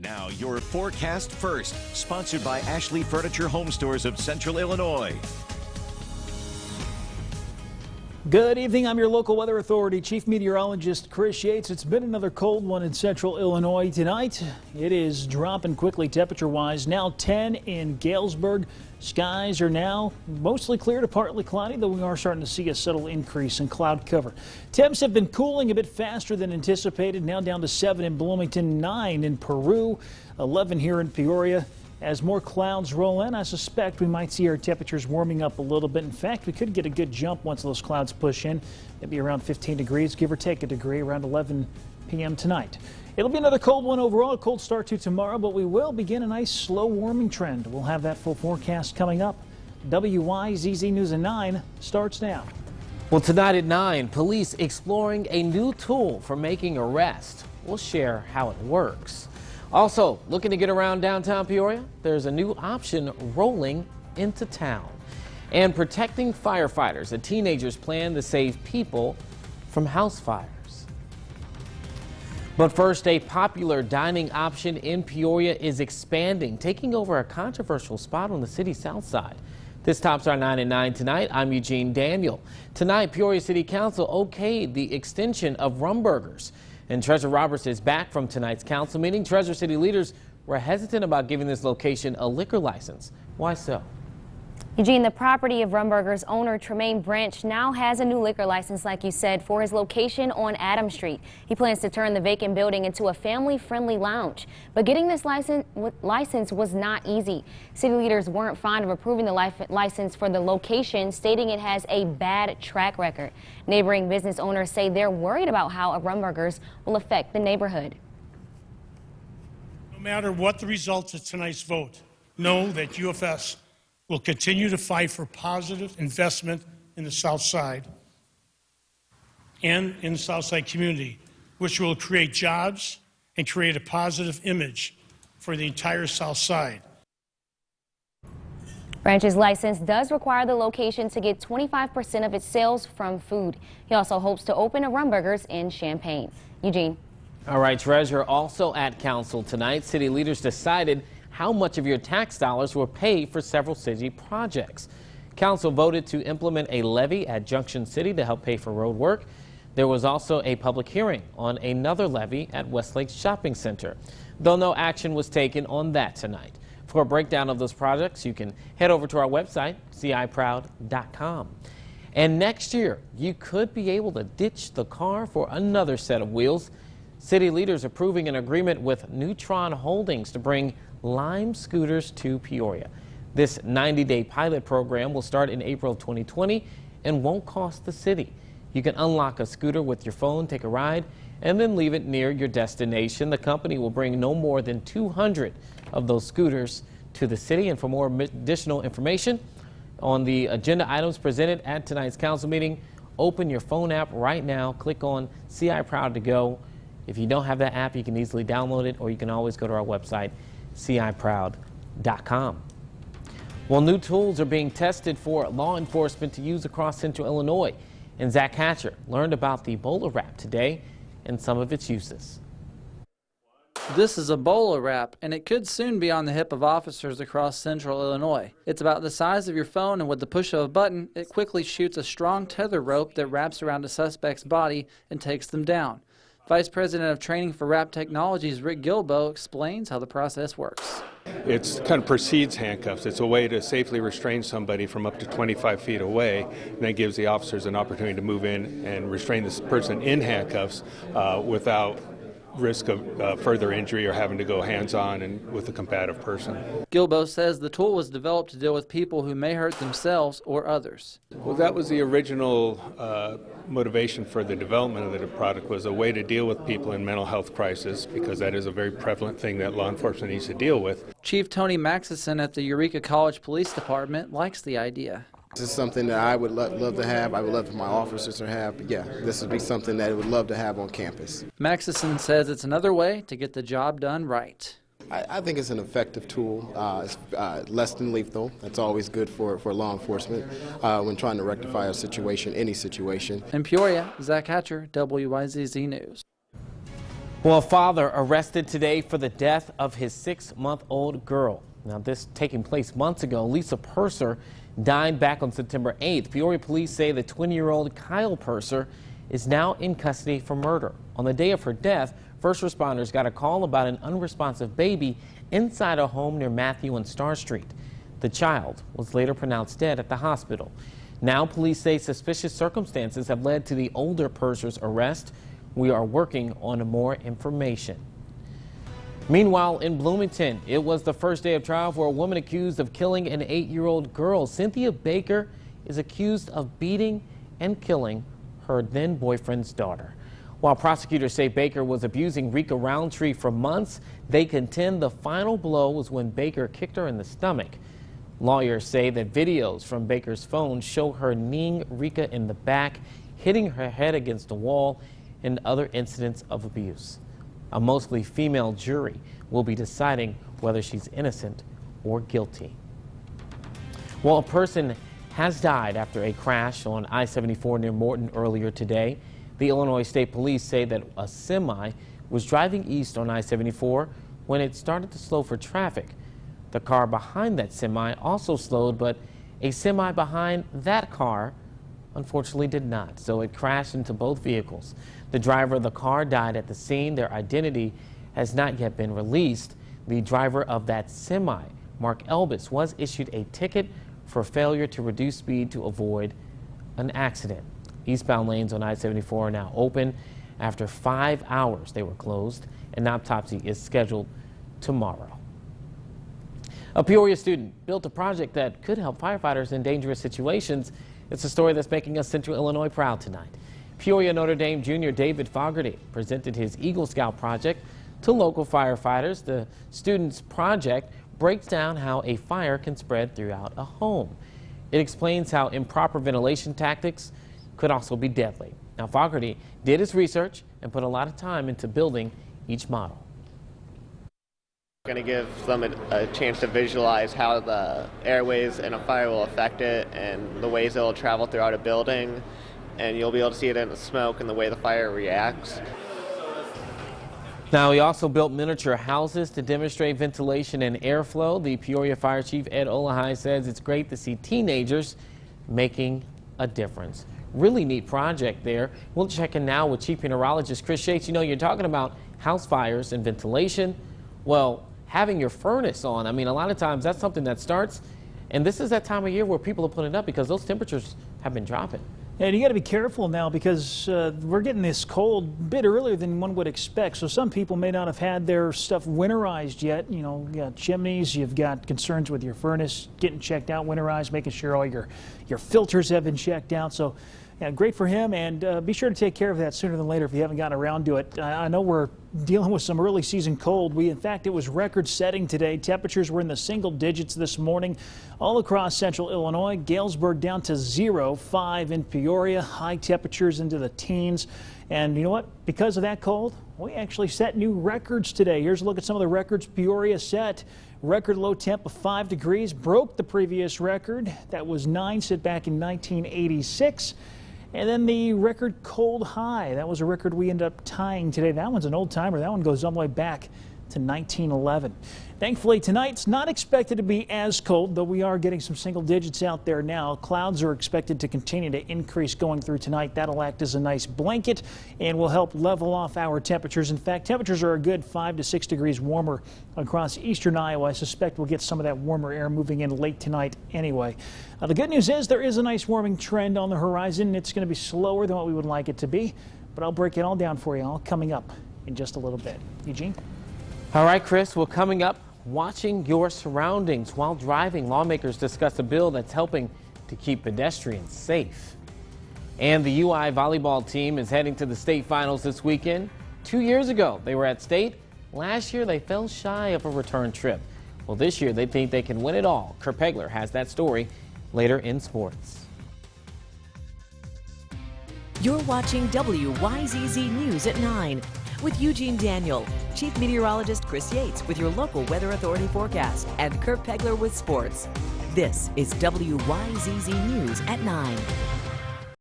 Now, your forecast first, sponsored by Ashley Furniture Home Stores of Central Illinois. Good evening. I'm your local weather authority, Chief Meteorologist Chris Yates. It's been another cold one in Central Illinois tonight. It is dropping quickly temperature-wise. Now 10 in Galesburg. Skies are now mostly clear to partly cloudy, though we are starting to see a subtle increase in cloud cover. Temps have been cooling a bit faster than anticipated. Now down to 7 in Bloomington, 9 in Peru, 11 here in Peoria. As more clouds roll in, I suspect we might see our temperatures warming up a little bit. In fact, we could get a good jump once those clouds push in, maybe around 15 degrees, give or take a degree, around 11 p.m. tonight. It'll be another cold one overall, a cold start to tomorrow, but we will begin a nice slow warming trend. We'll have that full forecast coming up. WYZZ News at 9 starts now. Well, tonight at 9, police exploring a new tool for making arrests. We'll share how it works. Also, looking to get around downtown Peoria, there's a new option rolling into town. And protecting firefighters, a teenager's plan to save people from house fires. But first, a popular dining option in Peoria is expanding, taking over a controversial spot on the city's south side. This tops our 9 at 9 tonight. I'm Eugene Daniel. Tonight, Peoria City Council okayed the extension of Rumburgers. And Treasurer Roberts is back from tonight's council meeting. Treasurer City leaders were hesitant about giving this location a liquor license. Why so? Eugene, the property of Rumburgers owner Tremaine Branch now has a new liquor license, like you said, for his location on Adams Street. He plans to turn the vacant building into a family-friendly lounge. But getting this license was not easy. City leaders weren't fond of approving the license for the location, stating it has a bad track record. Neighboring business owners say they're worried about how a Rumburgers will affect the neighborhood. No matter what the results of tonight's vote, know that UFS will continue to fight for positive investment in the South Side and in the South Side community, which will create jobs and create a positive image for the entire South Side. Branch's license does require the location to get 25% of its sales from food. He also hopes to open a Rumburgers in Champaign. Eugene. All right, Treasurer, also at council tonight, city leaders decided how much of your tax dollars will pay for several city projects. Council voted to implement a levy at Junction City to help pay for road work. There was also a public hearing on another levy at Westlake Shopping Center, though no action was taken on that tonight. For a breakdown of those projects, you can head over to our website, ciproud.com. And next year, you could be able to ditch the car for another set of wheels. City leaders approving an agreement with Neutron Holdings to bring Lime scooters to Peoria. This 90-day pilot program will start in April of 2020 and won't cost the city. You can unlock a scooter with your phone, take a ride, and then leave it near your destination. The company will bring no more than 200 of those scooters to the city. And for more additional information on the agenda items presented at tonight's council meeting, open your phone app right now. Click on CI Proud to go. If you don't have that app, you can easily download it, or you can always go to our website, ciproud.com. Well, new tools are being tested for law enforcement to use across Central Illinois. And Zach Hatcher learned about the bowler wrap today and some of its uses. This is a bowler wrap, and it could soon be on the hip of officers across Central Illinois. It's about the size of your phone, and with the push of a button, it quickly shoots a strong tether rope that wraps around a suspect's body and takes them down. Vice President of Training for Wrap Technologies, Rick Gilbo, explains how the process works. It kind of precedes handcuffs. It's a way to safely restrain somebody from up to 25 feet away, and that gives the officers an opportunity to move in and restrain this person in handcuffs without risk of further injury or having to go hands-on and with a combative person. Gilbo says the tool was developed to deal with people who may hurt themselves or others. Well, that was the original motivation for the development of the product, was a way to deal with people in mental health crisis, because that is a very prevalent thing that law enforcement needs to deal with. Chief Tony Maxison at the Eureka College Police Department likes the idea. This is something that I would love to have. I would love for my officers to have. But yeah, this would be something that I would love to have on campus. Maxison says it's another way to get the job done right. I think it's an effective tool. It's less than lethal. That's always good for law enforcement when trying to rectify a situation, any situation. In Peoria, Zach Hatcher, WYZZ News. Well, a father arrested today for the death of his 6-month-old girl. Now, this taking place months ago. Lisa Purser died back on September 8th. Peoria police say the 20-year-old Kyle Purser is now in custody for murder. On the day of her death, first responders got a call about an unresponsive baby inside a home near Matthew and Star Street. The child was later pronounced dead at the hospital. Now police say suspicious circumstances have led to the older Purser's arrest. We are working on more information. Meanwhile, in Bloomington, it was the first day of trial for a woman accused of killing an 8-year-old girl. Cynthia Baker is accused of beating and killing her then boyfriend's daughter. While prosecutors say Baker was abusing Rika Roundtree for months, they contend the final blow was when Baker kicked her in the stomach. Lawyers say that videos from Baker's phone show her kneeing Rika in the back, hitting her head against a wall, and other incidents of abuse. A mostly female jury will be deciding whether she's innocent or guilty. Well, a person has died after a crash on I-74 near Morton earlier today. The Illinois State Police say that a semi was driving east on I-74 when it started to slow for traffic. The car behind that semi also slowed, but a semi behind that car unfortunately did not, so it crashed into both vehicles. The driver of the car died at the scene. Their identity has not yet been released. The driver of that semi, Mark Elbis, was issued a ticket for failure to reduce speed to avoid an accident. Eastbound lanes on I-74 are now open. After 5 hours, they were closed. An autopsy is scheduled tomorrow. A Peoria student built a project that could help firefighters in dangerous situations. It's a story that's making us Central Illinois proud tonight. Peoria Notre Dame junior David Fogarty presented his Eagle Scout project to local firefighters. The student's project breaks down how a fire can spread throughout a home. It explains how improper ventilation tactics could also be deadly. Now, Fogarty did his research and put a lot of time into building each model. Going to give them a chance to visualize how the airways in a fire will affect it and the ways it will travel throughout a building, and you'll be able to see it in the smoke and the way the fire reacts. Now, he also built miniature houses to demonstrate ventilation and airflow. The Peoria Fire Chief Ed Olahai says it's great to see teenagers making a difference. Really neat project there. We'll check in now with Chief Meteorologist Chris Yates. You know, you're talking about house fires and ventilation. Well, having your furnace on, I mean, a lot of times that's something that starts, and this is that time of year where people are putting it up because those temperatures have been dropping. And you got to be careful now because we're getting this cold a bit earlier than one would expect. So some people may not have had their stuff winterized yet. You know, you got chimneys, you've got concerns with your furnace getting checked out, winterized, making sure all your filters have been checked out. So yeah, great for him, and be sure to take care of that sooner than later if you haven't gotten around to it. I know we're dealing with some early season cold. In fact, it was record setting today. Temperatures were in the single digits this morning all across central Illinois. Galesburg down to 0, 5 in Peoria. High temperatures into the teens. And you know what? Because of that cold, we actually set new records today. Here's a look at some of the records Peoria set. Record low temp of 5 degrees, broke the previous record. That was 9, set back in 1986. And then the record cold high, that was a record we ended up tying today. That one's an old timer. That one goes all the way back to 1911. Thankfully, tonight's not expected to be as cold, though we are getting some single digits out there now. Clouds are expected to continue to increase going through tonight. That'll act as a nice blanket and will help level off our temperatures. In fact, temperatures are a good 5 to 6 degrees warmer across eastern Iowa. I suspect we'll get some of that warmer air moving in late tonight anyway. The good news is there is a nice warming trend on the horizon. It's going to be slower than what we would like it to be, but I'll break it all down for you all coming up in just a little bit. Eugene? All right, Chris, well, coming up, watching your surroundings while driving. Lawmakers discuss a bill that's helping to keep pedestrians safe. And the UI volleyball team is heading to the state finals this weekend. 2 years ago, they were at state. Last year, they fell shy of a return trip. Well, this year, they think they can win it all. Kurt Pegler has that story later in sports. You're watching WYZZ News at 9 with Eugene Daniel, Chief Meteorologist Chris Yates with your local Weather Authority forecast, and Kurt Pegler with sports. This is WYZZ News at 9.